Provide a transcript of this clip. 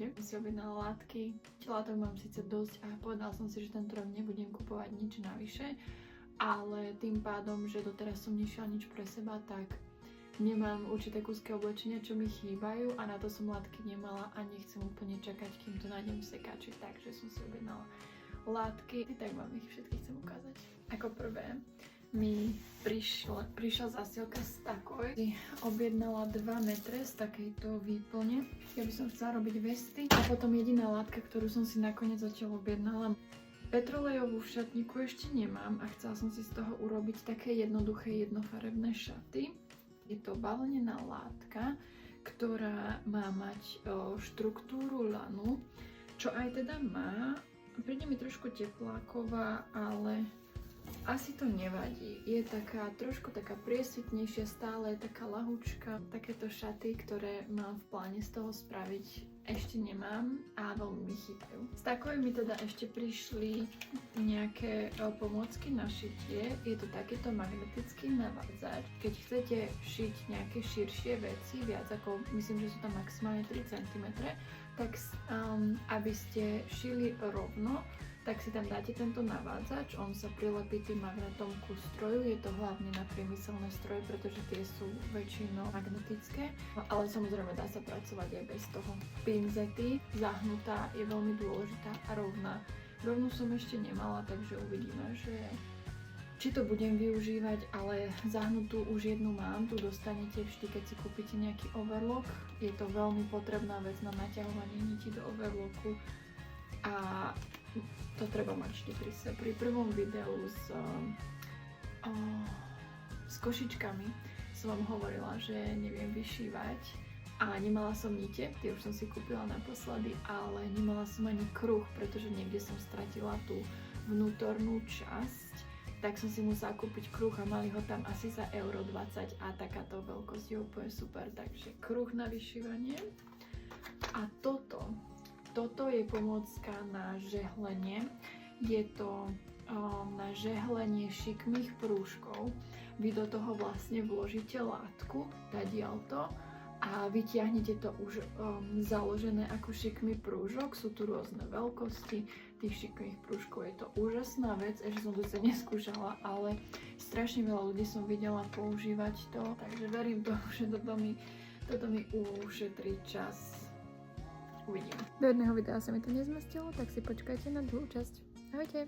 Ahojte, si objednala látky. Látok mám síce dosť a povedala som si, že tento rok nebudem kupovať nič navyše, ale tým pádom, že doteraz som nešla nič pre seba, tak nemám určité kúsky oblečenia, čo mi chýbajú a na to som látky nemala a nechcem úplne čakať, kým to nájdem v sekáči, takže som si objednala látky. Tak vám ich všetky chcem ukázať. Ako prvé mi prišla zásielka z Takoj. Objednala 2 metre z takejto výplne. Ja by som chcela robiť vesty. A potom jediná látka, ktorú som si nakoniec zatiaľ objednala. Petrolejovú v šatníku ešte nemám a chcela som si z toho urobiť také jednoduché jednofarebné šaty. Je to bavlnená látka, ktorá má mať štruktúru lanu, čo aj teda má. Príde mi trošku tepláková, ale asi to nevadí. Je taká trošku taká priesvitnejšia, stále taká ľahučka. Takéto šaty, ktoré mám v pláne z toho spraviť, ešte nemám a veľmi mi chýbajú. Z takové mi teda ešte prišli nejaké pomôcky na šitie. Je to takýto magnetický navádzač. Keď chcete šiť nejaké širšie veci, viac ako, myslím, že sú tam maximálne 3 cm, tak aby ste šili rovno, tak si tam dáte tento navádzač, on sa prilepí tým magnetom ku stroju, je to hlavne na priemyselné stroje, pretože tie sú väčšinou magnetické, ale samozrejme dá sa pracovať aj bez toho. Pinzety, zahnutá je veľmi dôležitá a rovná. Rovnú som ešte nemala, takže uvidíme, že či to budem využívať, ale zahnutú už jednu mám, tu dostanete vždy, keď si kúpite nejaký overlock. Je to veľmi potrebná vec na naťahovanie niti do overlocku a to treba mať vždy pri sebe. Pri prvom videu s košičkami som vám hovorila, že neviem vyšívať a nemala som nite, tie už som si kúpila naposledy, ale nemala som ani kruh, pretože niekde som stratila tú vnútornú časť, tak som si musela kúpiť kruh a mali ho tam asi za €20 a takáto veľkosť je úplne super, takže kruh na vyšívanie. A toto je pomôcka na žehlenie. Je to na žehlenie šikmých prúžkov. Vy do toho vlastne vložíte látku, tadiaľto, a vytiahnete to už založené ako šikmý prúžok. Sú tu rôzne veľkosti tých šikmých prúžkov. Je to úžasná vec, ešte som to sa neskúšala, ale strašne veľa ľudí som videla používať to, takže verím tomu, že toto mi ušetrí čas. Uvidím. Do jedného videa sa mi to nezmestilo, tak si počkajte na druhú časť. Ahojte!